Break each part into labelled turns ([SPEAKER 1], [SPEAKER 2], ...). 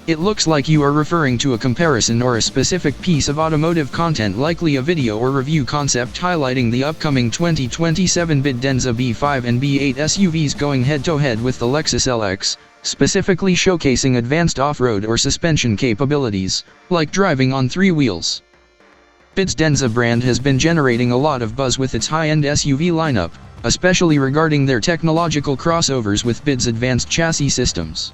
[SPEAKER 1] It looks like you are referring to a comparison or a specific piece of automotive content, likely a video or review concept highlighting the upcoming 2027 BYD-Denza-B5 and B8 SUVs going head-to-head with the Lexus LX, specifically showcasing advanced off-road or suspension capabilities, like driving on three wheels. BYD-Denza brand has been generating a lot of buzz with its high-end SUV lineup, especially regarding their technological crossovers with BYD's advanced chassis systems.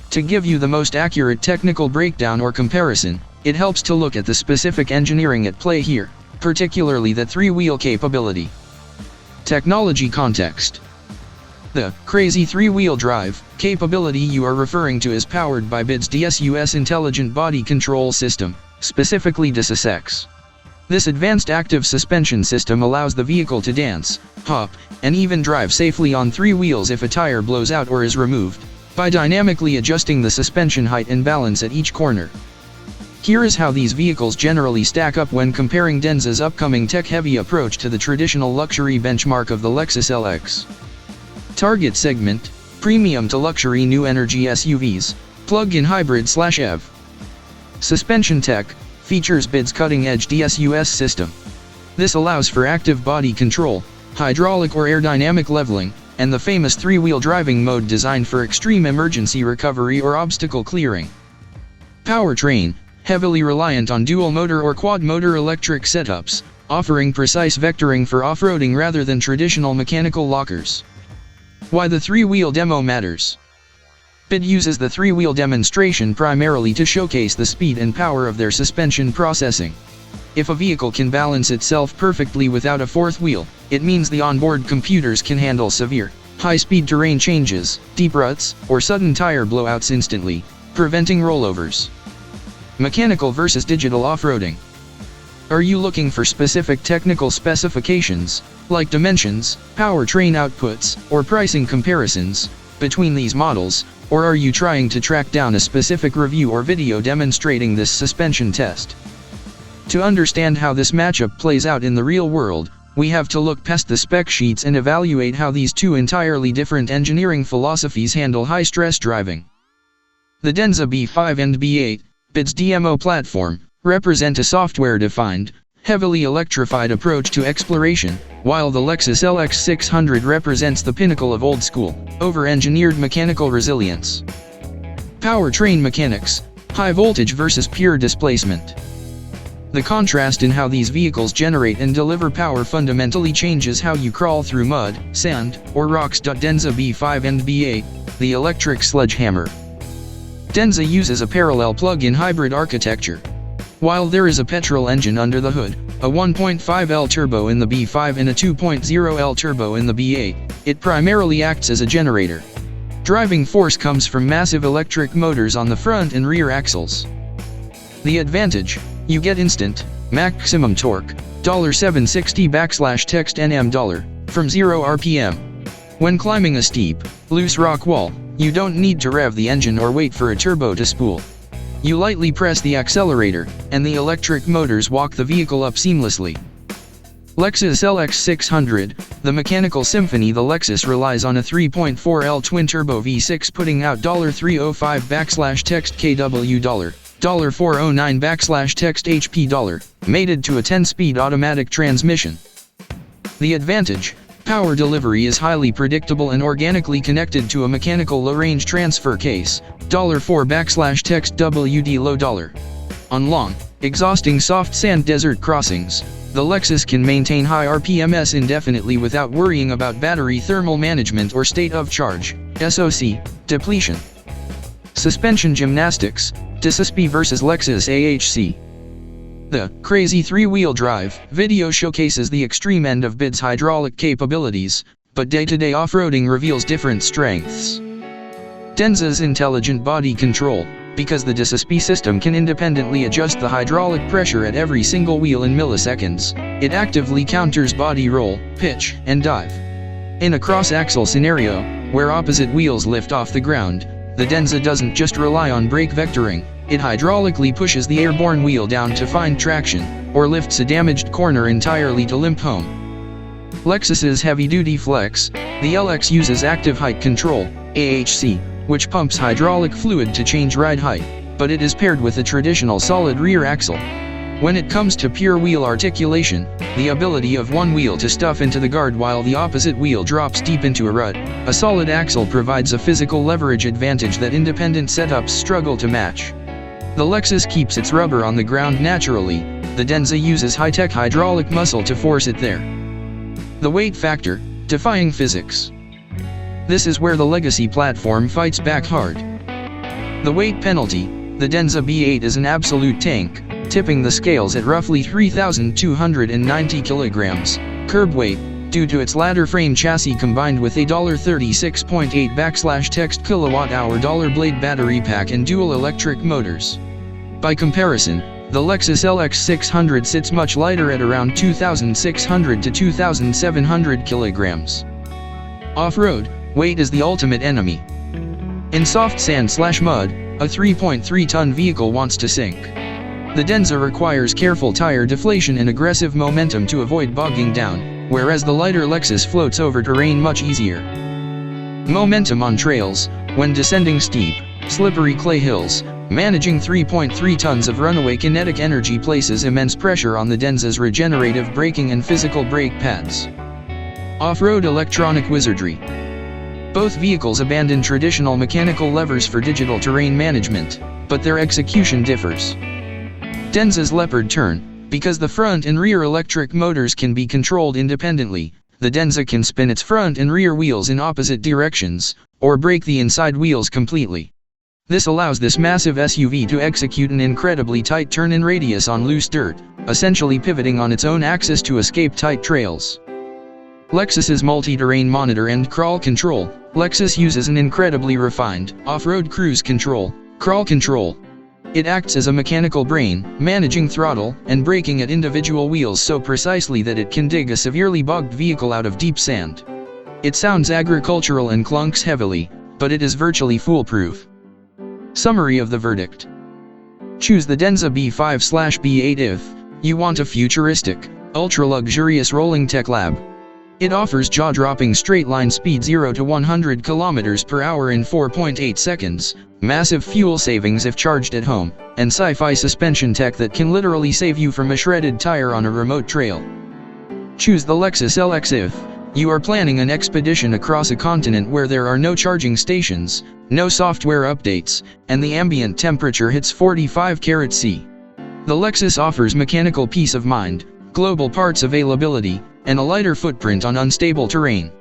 [SPEAKER 1] To give you the most accurate technical breakdown or comparison, it helps to look at the specific engineering at play here, particularly the three-wheel capability. Technology context. The crazy three-wheel drive capability you are referring to is powered by BYD's DSUS intelligent body control system, specifically DSUS. This advanced active suspension system allows the vehicle to dance, hop, and even drive safely on three wheels if a tire blows out or is removed, by dynamically adjusting the suspension height and balance at each corner. Here is how these vehicles generally stack up when comparing Denza's upcoming tech-heavy approach to the traditional luxury benchmark of the Lexus LX. Target segment: premium to luxury new energy SUVs, plug-in hybrid/EV. Suspension tech: features BYD's cutting-edge DSUS system. This allows for active body control, hydraulic or aerodynamic leveling, and the famous three-wheel driving mode designed for extreme emergency recovery or obstacle clearing. Powertrain: heavily reliant on dual-motor or quad-motor electric setups, offering precise vectoring for off-roading rather than traditional mechanical lockers. Why the three-wheel demo matters. BYD uses the three-wheel demonstration primarily to showcase the speed and power of their suspension processing. If a vehicle can balance itself perfectly without a fourth wheel, it means the onboard computers can handle severe, high-speed terrain changes, deep ruts, or sudden tire blowouts instantly, preventing rollovers. Mechanical versus digital off-roading. Are you looking for specific technical specifications, like dimensions, powertrain outputs, or pricing comparisons, between these models, or are you trying to track down a specific review or video demonstrating this suspension test? To understand how this matchup plays out in the real world, we have to look past the spec sheets and evaluate how these two entirely different engineering philosophies handle high-stress driving. The Denza-B5 and B8, BYD's DMO platform, represent a software-defined, heavily electrified approach to exploration, while the Lexus LX 600 represents the pinnacle of old-school, over-engineered mechanical resilience. Powertrain mechanics: high voltage versus pure displacement. The contrast in how these vehicles generate and deliver power fundamentally changes how you crawl through mud, sand, or rocks. Denza-B5 and B8, the electric sledgehammer. Denza uses a parallel plug-in hybrid architecture. While there is a petrol engine under the hood, a 1.5L turbo in the B5 and a 2.0L turbo in the B8, it primarily acts as a generator. Driving force comes from massive electric motors on the front and rear axles. The advantage: you get instant, maximum torque, $760 Nm from 0 RPM. When climbing a steep, loose rock wall, you don't need to rev the engine or wait for a turbo to spool. You lightly press the accelerator, and the electric motors walk the vehicle up seamlessly. Lexus LX 600, the mechanical symphony. The Lexus relies on a 3.4L twin-turbo V6 putting out $305 kW, $409 HP, mated to a 10-speed automatic transmission. The advantage: power delivery is highly predictable and organically connected to a mechanical low-range transfer case, $4/WD low. On long, exhausting soft sand desert crossings, the Lexus can maintain high RPMs indefinitely without worrying about battery thermal management or state of charge, SOC, depletion. Suspension gymnastics: DSUS versus Lexus AHC. The crazy three-wheel drive video showcases the extreme end of BYD's hydraulic capabilities, but day-to-day off-roading reveals different strengths. Denza's intelligent body control: because the DSUS system can independently adjust the hydraulic pressure at every single wheel in milliseconds, it actively counters body roll, pitch, and dive. In a cross-axle scenario, where opposite wheels lift off the ground, the Denza doesn't just rely on brake vectoring, it hydraulically pushes the airborne wheel down to find traction, or lifts a damaged corner entirely to limp home. Lexus's heavy-duty flex: the LX uses active height control, AHC, which pumps hydraulic fluid to change ride height, but it is paired with a traditional solid rear axle. When it comes to pure wheel articulation, the ability of one wheel to stuff into the guard while the opposite wheel drops deep into a rut, a solid axle provides a physical leverage advantage that independent setups struggle to match. The Lexus keeps its rubber on the ground naturally, the Denza uses high-tech hydraulic muscle to force it there. The weight factor, defying physics. This is where the legacy platform fights back hard. The weight penalty, the Denza-B5 is an absolute tank, tipping the scales at roughly 3,290 kilograms, curb weight, due to its ladder frame chassis combined with a $36.8/text kilowatt-hour blade battery pack and dual electric motors. By comparison, the Lexus LX 600 sits much lighter at around 2,600 to 2,700 kilograms. Off-road, weight is the ultimate enemy. In soft sand/mud, a 3.3-ton vehicle wants to sink. The Denza requires careful tire deflation and aggressive momentum to avoid bogging down, whereas the lighter Lexus floats over terrain much easier. Momentum on trails, when descending steep, slippery clay hills, managing 3.3 tons of runaway kinetic energy places immense pressure on the Denza's regenerative braking and physical brake pads. Off-road electronic wizardry. Both vehicles abandon traditional mechanical levers for digital terrain management, but their execution differs. Denza's leopard turn, because the front and rear electric motors can be controlled independently, the Denza can spin its front and rear wheels in opposite directions, or break the inside wheels completely. This allows this massive SUV to execute an incredibly tight turn-in radius on loose dirt, essentially pivoting on its own axis to escape tight trails. Lexus's multi-terrain monitor and crawl control. Lexus uses an incredibly refined, off-road cruise control, crawl control. It acts as a mechanical brain, managing throttle and braking at individual wheels so precisely that it can dig a severely bogged vehicle out of deep sand. It sounds agricultural and clunks heavily, but it is virtually foolproof. Summary of the verdict. Choose the Denza-B5/B8 if you want a futuristic, ultra-luxurious rolling tech lab. It offers jaw-dropping straight-line speed 0 to 100 km/h in 4.8 seconds, massive fuel savings if charged at home, and sci-fi suspension tech that can literally save you from a shredded tire on a remote trail. Choose the Lexus LX if you are planning an expedition across a continent where there are no charging stations, no software updates, and the ambient temperature hits 45°C. The Lexus offers mechanical peace of mind, global parts availability, and a lighter footprint on unstable terrain.